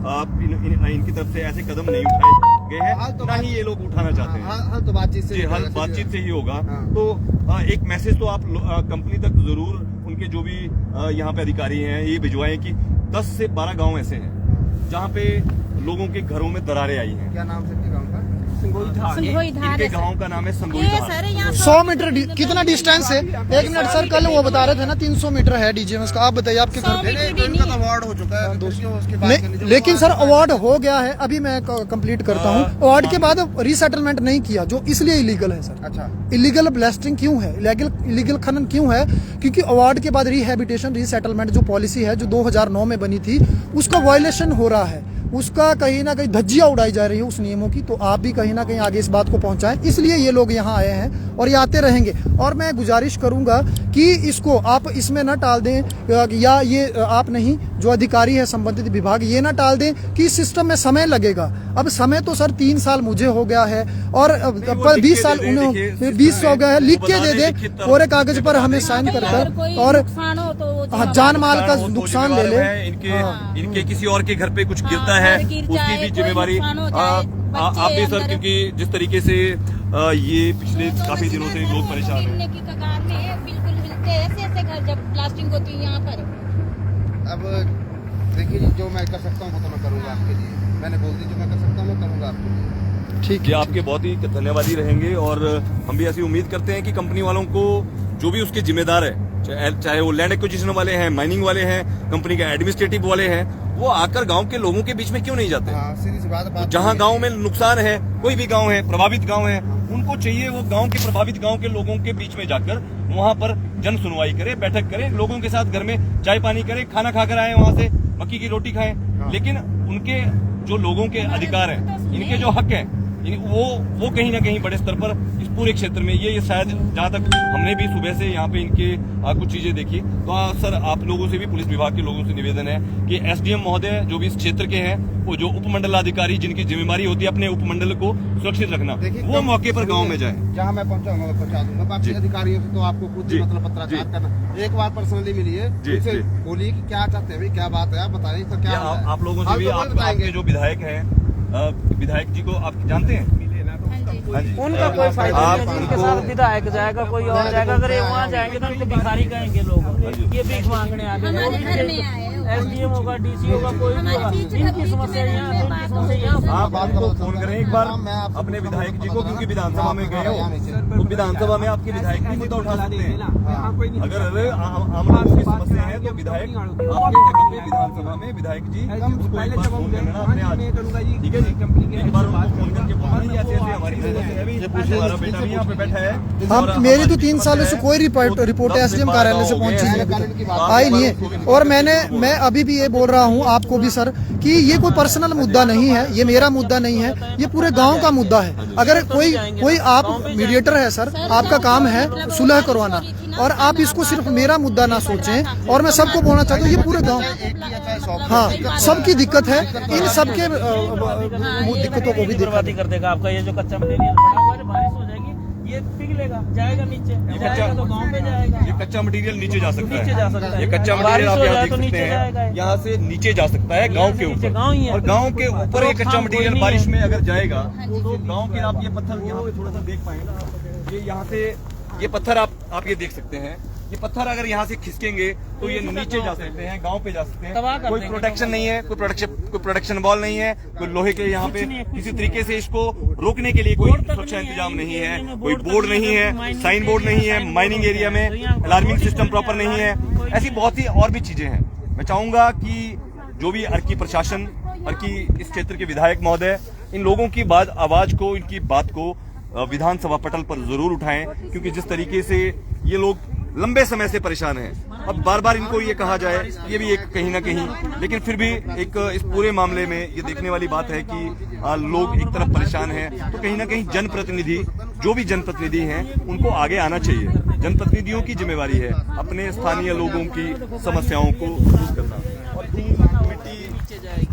इनकी तरफ से ऐसे कदम नहीं उठाए गए हैं, ना ही ये लोग उठाना चाहते हैं। तो बातचीत से हल बातचीत से ही होगा। तो एक मैसेज तो आप कंपनी तक जरूर उनके जो भी यहाँ पे अधिकारी हैं ये भिजवाएं कि 10 से 12 गांव ऐसे हैं जहाँ पे लोगों के घरों में दरारें आई हैं। क्या नाम है गाँव का? इनके गांव का नाम है संगोई धार। 100 मीटर कितना डिस्टेंस है? 1 मिनट सर, कल वो बता रहे थे ना 300 मीटर है डीजीएमएस का। आप बताइए आपके घर इनका तो अवार्ड हो चुका है लेकिन सर अवार्ड हो गया है, अभी मैं कंप्लीट करता हूँ। अवार्ड के बाद रीसेटलमेंट नहीं किया, जो इसलिए इलीगल है सर। अच्छा, इलीगल ब्लास्टिंग क्यों है, इलीगल खनन क्यों है? क्योंकि अवार्ड के बाद रिहेबिटेशन रीसेटलमेंट जो पॉलिसी है जो 2009 में बनी थी उसका वायलेशन हो रहा है, उसका कहीं ना कहीं धज्जियां उड़ाई जा रही है उस नियमों की। तो आप भी कहीं ना कहीं आगे इस बात को पहुंचाएं, इसलिए ये लोग यहाँ आए हैं और ये आते रहेंगे। और मैं गुजारिश करूंगा कि इसको आप इसमें ना टाल दें, या ये आप नहीं, जो अधिकारी है संबंधित विभाग, ये ना टाल दें कि इस सिस्टम में समय लगेगा। अब समय तो सर 3 साल मुझे हो गया है और 20 साल उन्हें 20 हो गया है। लिख के दे दे पूरे कागज पर, हमें साइन कर कर, और जान माल का नुकसान ले ले। इनके किसी और के घर पे कुछ गिरता है उसकी भी जिम्मेवारी आप भी सर, क्योंकि जिस तरीके से ये पिछले काफी दिनों से लोग परेशान हैं। बिल्कुल हिलते ऐसे घर जब ब्लास्टिंग होती है यहाँ पर। अब देखिए जो मैं कर सकता हूँ वो तो मैं करूँगा आपके लिए। मैंने बोल दी जो मैं कर सकता हूँ मैं करूँगा आपके लिए। ठीक है, आपके बहुत ही धन्यवादी रहेंगे और हम भी ऐसी उम्मीद करते हैं कि कंपनी वालों को जो भी उसके जिम्मेदार है, चाहे वो लैंड एक्विजिशन वाले हैं, माइनिंग वाले हैं, कंपनी के एडमिनिस्ट्रेटिव वाले हैं, वो आकर गांव के लोगों के बीच में क्यों नहीं जाते? सीधी सी बात जहां गांव में नुकसान है, कोई भी गांव है, प्रभावित गांव है, उनको चाहिए वो गांव के प्रभावित गांव के लोगों के बीच में जाकर वहां पर जन सुनवाई करे, बैठक करे, लोगों के साथ घर में चाय पानी करे, खाना खाकर आए, वहां से मक्की की रोटी खाएं। लेकिन उनके जो लोगों के अधिकार हैं, इनके जो हक हैं, वो कहीं ना कहीं बड़े स्तर पर इस पूरे क्षेत्र में ये शायद, जहां तक हमने भी सुबह से यहाँ पे इनके कुछ चीजें देखी। तो सर आप लोगों से भी, पुलिस विभाग के लोगों से निवेदन है कि एसडीएम महोदय जो भी इस क्षेत्र के हैं, वो जो उपमंडलाधिकारी जिनकी जिम्मेवारी होती है अपने उपमंडल को सुरक्षित रखना, वो मौके पर गाँव में जाए। जहाँ मैं पहुँचाऊंगा मैं पहुँचा दूंगा। बाकी अधिकारियों से तो आपको खुद ही मतलब पत्राचार करना। एक बार पर्सनली मिलिए, बोलिए कि क्या चाहते हैं, क्या बात है, आप बताइए तो क्या आप लोगों से भी, आपके जो विधायक है, विधायक जी को आप जानते हैं? उनका कोई फायदा नहीं, उनके साथ विधायक जाएगा, कोई और जाएगा। अगर ये वहाँ जाएंगे तो उनको भिखारी कहेंगे लोग, ये भीख मांगने आ गए। एसडीएम होगा, डीसी होगा, कोई भी होगा, इनकी समस्या यहाँ। आप आपको फोन करें एक बार अपने विधायक जी को, क्योंकि विधानसभा में गए हो तो विधानसभा में आपके विधायक भी मुद्दा उठा सकते हैं। अगर आम लोगों की समस्या है तो विधायक आपके विधानसभा में विधायक जी उसको एक बार फोन करना अपने आज, ठीक है जी? एक बार उनको फोन करके बोलना ऐसे ऐसे हमारी हमारा बेटा भी यहाँ पे बैठा है। हम मेरी तो 3 सालों से कोई रिपोर्ट एसडीएम कार्यालय से पहुंची आई नहीं है। और मैं अभी भी ये बोल रहा हूँ आपको भी सर कि ये कोई पर्सनल मुद्दा नहीं है, ये मेरा मुद्दा नहीं है, ये पूरे गांव का मुद्दा है। अगर कोई आप मीडिएटर है सर, आपका काम है सुलह करवाना, और आप इसको सिर्फ मेरा मुद्दा ना सोचें। और मैं सबको बोलना चाहता हूँ ये पूरे गांव, हाँ, सबकी दिक्कत है, इन सबके दिक्कतों को भी बर्बादी कर देगा। आपका ये जो कच्चा मटेरियल पड़ा हुआ है, बारिश हो जाएगी ये पिघलेगा, जाएगा नीचे, जाएगा तो गांव पे जाएगा। ये कच्चा मटेरियल नीचे जा सकता है, नीचे जा सकता है। ये कच्चा मटेरियल आप यहाँ देख सकते हैं, यहाँ से नीचे जा सकता है गांव के ऊपर, और गांव के ऊपर ये कच्चा मटेरियल बारिश में अगर जाएगा तो गांव के, आप ये पत्थर यहाँ पे थोड़ा सा देख पाएंगे, ये यहाँ से ये पत्थर आप ये देख सकते हैं, ये पत्थर अगर यहाँ से खिसकेंगे तो ये नीचे जा सकते हैं, गांव पे जा सकते हैं। कोई प्रोटेक्शन नहीं है, कोई प्रोटेक्शन वॉल नहीं है, कोई लोहे के यहाँ पे किसी तरीके से इसको रोकने के लिए कोई सुरक्षा इंतजाम नहीं है, कोई बोर्ड नहीं है, साइन बोर्ड नहीं है, माइनिंग एरिया में अलार्मिंग सिस्टम प्रॉपर नहीं है, ऐसी बहुत ही और भी चीजें हैं। मैं चाहूंगा कि जो भी अर्की प्रशासन, अर्की इस क्षेत्र के विधायक महोदय, इन लोगों की आवाज को, इनकी बात को विधानसभा पटल पर जरूर उठाएं, क्योंकि जिस तरीके से ये लोग लंबे समय से परेशान हैं। अब बार बार इनको ये कहा जाए, ये भी एक कहीं ना कहीं, लेकिन फिर भी एक इस पूरे मामले में ये देखने वाली बात है कि लोग एक तरफ परेशान हैं, तो कहीं ना कहीं जनप्रतिनिधि, जो भी जनप्रतिनिधि हैं, उनको आगे आना चाहिए। जनप्रतिनिधियों की जिम्मेवारी है अपने स्थानीय लोगों की समस्याओं को दूर करना। और धूल मिट्टी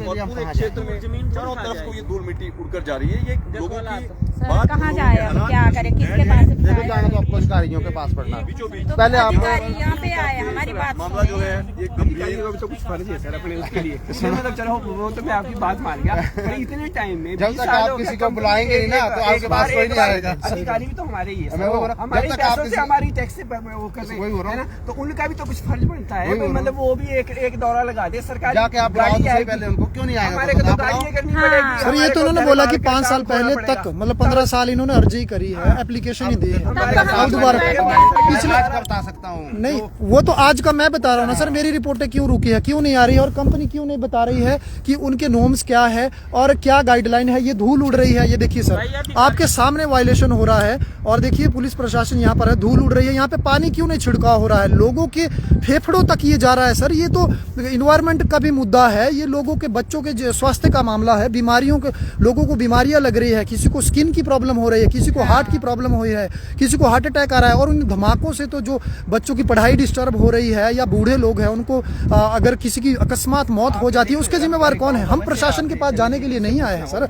और पूरे क्षेत्र में चारों तरफ को ये धूल मिट्टी उड़कर जा रही है, ये लोगों की सर कहाँ जाए, अब क्या करे, किसके पास देखो जाना तो आपको अधिकारियों के पास पड़ना है। तो पहले आपको अधिकारी यहाँ पे आए, हमारी बात मामला जो है ये गंभीर का भी तो कुछ फर्ज है सर अपने उसके लिए। इसमें मतलब चलो वो तो मैं आपकी बात मान गया, पर इतने टाइम में जब तक आप किसी को बुलाएंगे नहीं ना तो आपके पास कोई नहीं आएगा। अधिकारी भी तो हमारे ही है, मैं वो बोल रहा हूं, हमारे जब तक आप पैसों से किसी- हमारी टैक्स से वो कर रहे वही बोल रहा हैं हूं। ना, तो उनका भी तो कुछ फर्ज बनता है। वही बोल रहा मतलब वो भी एक दौरा लगा दे सरकार, जाके आप बुलाओ तो सही पहले उनको, क्यों नहीं आएगा? हमारे को तो गाड़ी करनी पड़ेगी। सर ये तो उन्होंने बोला कि 5 साल पहले तक मतलब 15 साल इन्होंने अर्जी करी है, एप्लीकेशन ही दी है। आप दोबारा पिछले आज का बता सकता हूँ। नहीं वो तो आज का मैं बता रहा हूँ ना सर, मेरी रिपोर्टें क्यों रुकी है, क्यों नहीं आ रही है, और कंपनी क्यों नहीं बता रही है कि उनके नॉर्म्स क्या है और क्या गाइडलाइन है। ये धूल उड़ रही है, ये देखिए सर आपके सामने वायलेशन हो रहा है, और देखिए पुलिस प्रशासन यहाँ पर है, धूल उड़ रही है। यहाँ पे पानी क्यों नहीं छिड़काव हो रहा है, लोगों के फेफड़ों तक ये जा रहा है सर। ये तो इन्वायरमेंट का भी मुद्दा है, ये लोगों के बच्चों के स्वास्थ्य का मामला है, बीमारियों के, लोगों को बीमारियां लग रही है, किसी को स्किन की प्रॉब्लम हो रही है, किसी को हार्ट की प्रॉब्लम हो रही है, किसी को हार्ट अटैक आ रहा है। और उन धमाकों से तो जो बच्चों की पढ़ाई डिस्टर्ब हो रही है या बूढ़े लोग हैं उनको अगर किसी की अकस्मात मौत हो जाती है उसके जिम्मेवार कौन है? हम प्रशासन के पास जाने के लिए नहीं आए हैं सर,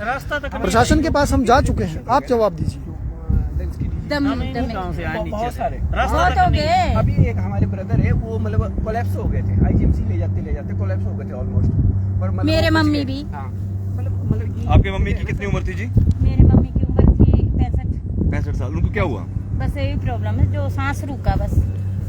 प्रशासन के पास हम जा चुके हैं, आप जवाब दीजिए। बहुत सारे बहुत हो गए। अभी एक हमारे ब्रदर है वो मतलब कोलैप्स हो गए थे, IGMC ले जाते कोलैप्स हो गए थे ऑलमोस्ट। पर मतलब मेरे वो कुछ मम्मी नहीं। भी। हाँ, मतलब कि आपके मम्मी की कितनी उम्र थी जी? मेरी मम्मी की उम्र थी 65। 65 साल। उनको क्या हुआ? बस यही प्रॉब्लम है, जो सांस रुका बस।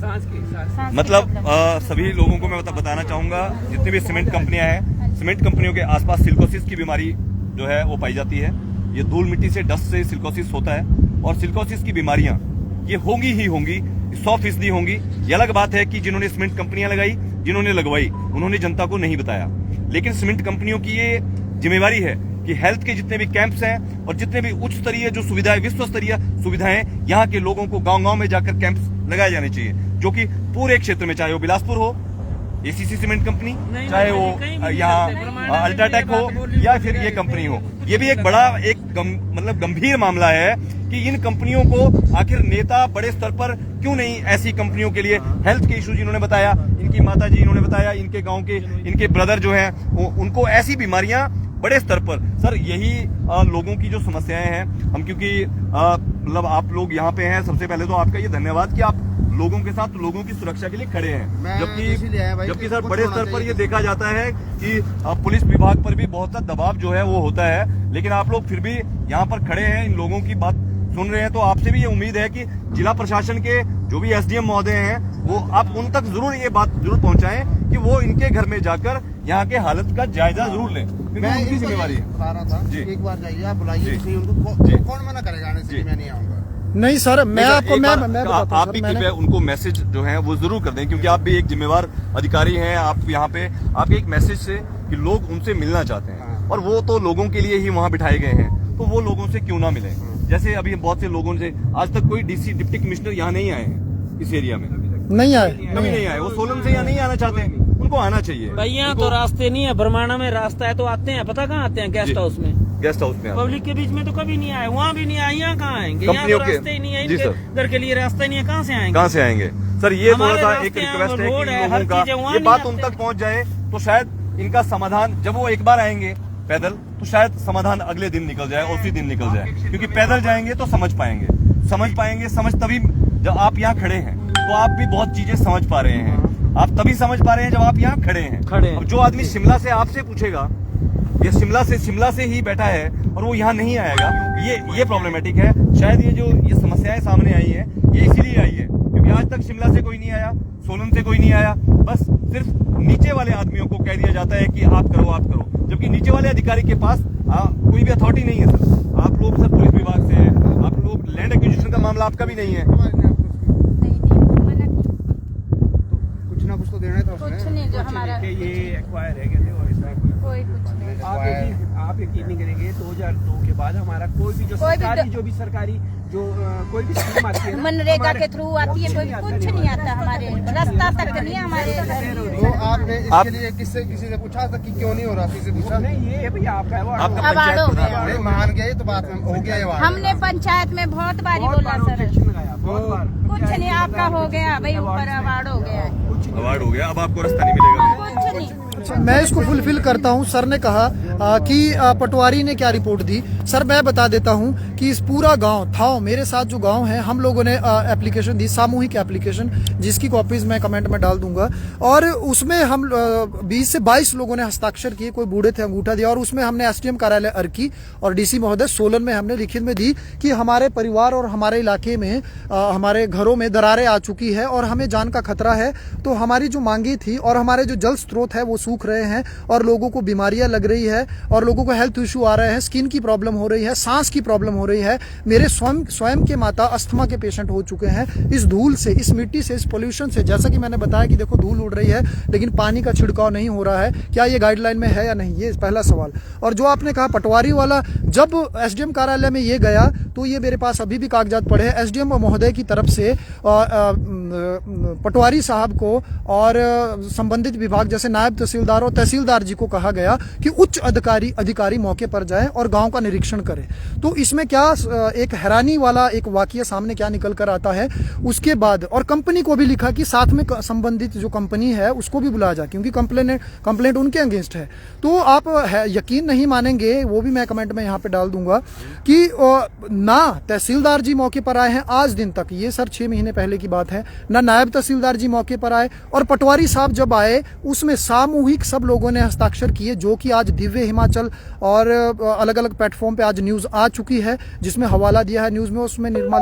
सांस सांस की मतलब प्रॉब्लम। सभी लोगों को मैं बताना चाहूंगा, जितनी भी सीमेंट कंपनियां हैं, सीमेंट कंपनियों के आसपास सिलिकोसिस की बीमारी जो है वो पाई जाती है। ये धूल मिट्टी से, डस्ट से सिलिकोसिस होता है, और सिलिकोसिस की बीमारियां ये होंगी ही होंगी, 100% होंगी। ये अलग बात है कि जिन्होंने सीमेंट कंपनियां लगाई, जिन्होंने लगवाई, उन्होंने जनता को नहीं बताया। लेकिन सीमेंट कंपनियों की ये जिम्मेवारी है कि हेल्थ के जितने भी कैंप्स हैं और जितने भी उच्च स्तरीय जो सुविधाएं, विश्व स्तरीय सुविधाएं, यहाँ के लोगों को गांव-गांव में जाकर कैंप्स लगाए जाने चाहिए, जो कि पूरे क्षेत्र में, चाहे वो बिलासपुर हो, ACC सीमेंट कंपनी, चाहे वो यहाँ अल्ट्राटेक हो या फिर ये कंपनी हो। ये भी एक बड़ा मतलब गंभीर मामला है कि इन कंपनियों को आखिर नेता बड़े स्तर पर क्यों नहीं ऐसी कंपनियों के लिए हेल्थ के इश्यूज इन्होंने बताया, इनकी माता जी इन्होंने बताया, इनके गांव के इनके ब्रदर जो हैं उनको ऐसी बीमारियां बड़े स्तर पर। सर यही लोगों की जो समस्याएं हैं, हम क्योंकि मतलब आप लोग यहाँ पे हैं, सबसे पहले तो आपका ये धन्यवाद कि आप लोगों के साथ लोगों की सुरक्षा के लिए खड़े हैं। जबकि सर बड़े स्तर पर ये देखा जाता है कि पुलिस विभाग पर भी बहुत सा दबाव जो है वो होता है, लेकिन आप लोग फिर भी यहाँ पर खड़े हैं, इन लोगों की बात सुन रहे हैं। तो आपसे भी ये उम्मीद है कि जिला प्रशासन के जो भी SDM महोदय हैं वो आप उन तक जरूर ये बात जरूर पहुंचाएं कि वो इनके घर में जाकर यहाँ के हालत का जायजा जरूर लें, क्योंकि उनकी जिम्मेवारी है। बता रहा था जी। एक बार जाइए, आप बुलाइए जी। उनको, जी। कौन मना करेगा आने से? मैं नहीं आऊंगा। नहीं सर, मैं आपको मैं बताता हूं आप सर, भी मैंने कृपया उनको मैसेज जो है वो जरूर कर दें, क्योंकि आप भी एक जिम्मेवार अधिकारी हैं। आप यहाँ पे आपके एक मैसेज से कि लोग उनसे मिलना चाहते हैं, और वो तो लोगों के लिए ही वहाँ बिठाए गए हैं, तो वो लोगों से क्यों ना मिले। जैसे अभी बहुत से लोगों से आज तक कोई DC डिप्टी कमिश्नर यहाँ नहीं आए हैं इस एरिया में, नहीं आए, कभी नहीं आए। वो सोलन से यहाँ नहीं आना चाहते, उनको आना चाहिए। भैया तो रास्ते नहीं है, बरमाना में रास्ता है तो आते हैं, पता कहाँ आते हैं? गेस्ट हाउस में, गेस्ट हाउस में आते हैं। पब्लिक के बीच में तो कभी नहीं आए, वहाँ भी नहीं आए, यहाँ कहाँ आएंगे? यहाँ तो कंपनियों के- रास्ते ही नहीं है, जी इनके सर। घर के लिए रास्ता ही नहीं है, कहाँ से आएंगे? कहाँ से आएंगे सर? ये थोड़ा हमारे सा रास्ते एक हैं, रिक्वेस्ट है रोड कि है, इन हर लोगों का चीज़ है, वहाँ ये नहीं बात उन आते। तक पहुँच जाए तो शायद इनका समाधान, जब वो एक बार आएंगे पैदल तो शायद समाधान अगले दिन निकल जाए, उसी दिन निकल जाए, क्योंकि पैदल जाएंगे तो समझ पाएंगे। समझ तभी जब आप यहाँ खड़े हैं, तो आप भी बहुत चीजें समझ पा रहे हैं। आप तभी समझ पा रहे हैं जब आप यहाँ खड़े हैं। अब जो आदमी शिमला से आपसे पूछेगा, ये शिमला से ही बैठा है और वो यहाँ नहीं आएगा, ये प्रॉब्लमेटिक है। शायद ये समस्याएं सामने आई है, ये इसीलिए आई है क्योंकि आज तक शिमला से कोई नहीं आया, सोलन से कोई नहीं आया, बस सिर्फ नीचे वाले आदमियों को कह दिया जाता है कि आप करो, जबकि नीचे वाले अधिकारी के पास कोई भी अथॉरिटी नहीं है सर। आप लोग सर पुलिस विभाग से हैं, आप लोग लैंड एक्विजिशन का मामला आपका भी नहीं है। कुछ ना कुछ तो देना था कुछ नहीं, जो हमारा ये एक्वायर है कहते हो, इसमें कोई कुछ नहीं। आप यकीन नहीं करेंगे, 2002 के बाद हमारा कोई भी जो सरकारी कोई भी स्कीम आती है, मनरेगा के थ्रू आती है, कोई कुछ नहीं आता हमारे, रास्ता तक नहीं है हमारे घर। तो आपने इसके लिए किसी से पूछा था कि क्यों नहीं हो रहा? किसी से पूछा? नहीं, ये है भैया आपका है वो आपका अब पंचायत आड़ो प्रधान गया। नहीं, मान गया, ये तो बात हो गया ये बात। हमने पंचायत में बहुत बारी बोला सर, लगाया, बहुत बार कुछ नहीं, आपका हो गया भाई, ऊपर अवार्ड हो गया है, अवार्ड हो गया, अब आपको रास्ता नहीं मिलेगा। कुछ नहीं। मैं इसको फुलफिल करता हूं। सर ने कहा कि पटवारी ने क्या रिपोर्ट दी। सर मैं बता देता हूं कि इस पूरा गांव था, मेरे साथ जो गांव है, हम लोगों ने एप्लीकेशन दी, सामूहिक एप्लीकेशन, जिसकी कॉपीज मैं कमेंट में डाल दूंगा, और उसमें हम 20 से 22 लोगों ने हस्ताक्षर किए, कोई बूढ़े थे अंगूठा दिया, और उसमें हमने एसडीएम कार्यालय अर्की और डीसी महोदय सोलन में हमने लिखित में दी कि हमारे परिवार और हमारे इलाके में हमारे घरों में दरारें आ चुकी है और हमें जान का खतरा है। तो हमारी जो मांगी थी और हमारे जो जल स्रोत है वो सूख रहे हैं और लोगों को बीमारियां लग रही है और लोगों को हेल्थ इशू आ रहे हैं, स्किन की प्रॉब्लम हो रही है, सांस की प्रॉब्लम हो रही है। मेरे स्वयं के माता अस्थमा के पेशेंट हो चुके हैं इस धूल से, इस मिट्टी से, इस पोल्यूशन से। जैसा कि मैंने बताया कि देखो धूल उड़ रही है लेकिन पानी का छिड़काव नहीं हो रहा है, क्या ये गाइडलाइन में है या नहीं, ये पहला सवाल। और जो आपने कहा पटवारी वाला, जब एसडीएम कार्यालय में ये गया तो ये मेरे पास अभी भी कागजात पड़े हैं, एसडीएम महोदय की तरफ से पटवारी साहब को और संबंधित विभाग जैसे नायब तहसीलदार और तहसीलदार जी को कहा गया कि उच्च अधिकारी मौके पर जाए और गांव का निरीक्षण करें। तो इसमें क्या एक हैरानी वाला एक वाकया सामने क्या निकल कर आता है। उसके बाद और कंपनी को भी लिखा कि साथ में संबंधित जो कंपनी है उसको भी बुलाया जाए, क्योंकि कंप्लेंट उनके अगेंस्ट है। तो आप यकीन नहीं मानेंगे, वो भी मैं कमेंट में यहाँ पे डाल दूंगा कि ना तहसीलदार जी मौके पर आए हैं आज दिन तक, ये सर 6 महीने पहले की बात है, ना नायब तहसीलदार जी मौके पर आए, और पटवारी साहब जब आए उसमें सामूहिक सब लोगों ने हस्ताक्षर किए, जो कि आज दिव्य हिमाचल और अलग अलग प्लेटफॉर्म पे आज न्यूज आ चुकी है, जिसमें हवाला दिया है न्यूज में। उसमें निर्मा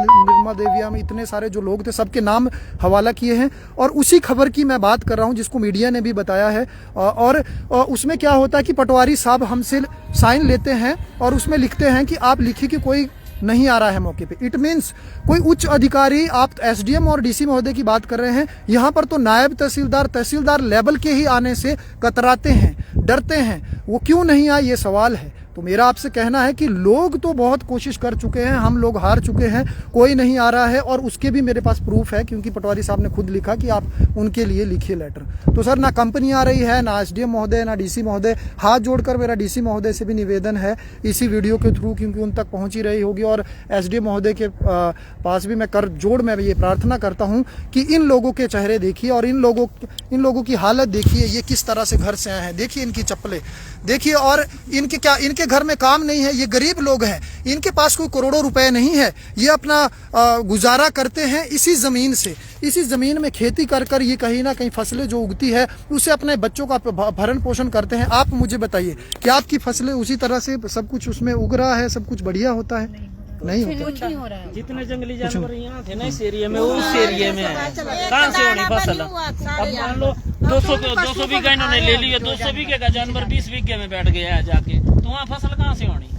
देविया में इतने सारे जो लोग थे सबके नाम हवाला किए हैं, और उसी खबर की मैं बात कर रहा हूं जिसको मीडिया ने भी बताया है। और उसमें क्या होता है कि पटवारी साहब हमसे साइन लेते हैं और उसमें लिखते हैं कि आप लिखिए कि कोई नहीं आ रहा है मौके पे। इट मीन्स कोई उच्च अधिकारी, आप एसडीएम और डीसी महोदय की बात कर रहे हैं, यहाँ पर तो नायब तहसीलदार लेवल के ही आने से कतराते हैं, डरते हैं। वो क्यों नहीं आए, ये सवाल है। तो मेरा आपसे कहना है कि लोग तो बहुत कोशिश कर चुके हैं, हम लोग हार चुके हैं, कोई नहीं आ रहा है, और उसके भी मेरे पास प्रूफ है, क्योंकि पटवारी साहब ने खुद लिखा कि आप उनके लिए लिखिए लेटर। तो सर ना कंपनी आ रही है, ना एसडीएम महोदय, ना डीसी महोदय। हाथ जोड़कर मेरा डीसी महोदय से भी निवेदन है इसी वीडियो के थ्रू, क्योंकि उन तक पहुंच ही रही होगी, और एसडीएम महोदय के पास भी मैं कर जोड़ मैं ये प्रार्थना करता हूँ कि इन लोगों के चेहरे देखिए और इन लोगों की हालत देखिए, ये किस तरह से घर से आए हैं, देखिए इनकी चप्पलें देखिए, और इनके घर में काम नहीं है, ये गरीब लोग हैं, इनके पास कोई करोड़ों रुपए नहीं है, ये अपना गुजारा करते हैं इसी जमीन से, इसी जमीन में खेती कर ये कहीं ना कहीं फसलें जो उगती है उससे अपने बच्चों का भरण पोषण करते हैं। आप मुझे बताइए कि आपकी फसलें उसी तरह से सब कुछ उसमें उग रहा है, सब कुछ बढ़िया होता है? नहीं होता। जितने जंगली जानवर यहाँ थे ना इस एरिया में, वो उस एरिया में है, कहाँ से होनी फसल? अब मान लो 200 बीघा इन्होंने ले लिया, 200 बीघे का जानवर 20 बीघे में बैठ गया है जाके, तो वहाँ फसल कहाँ से होनी?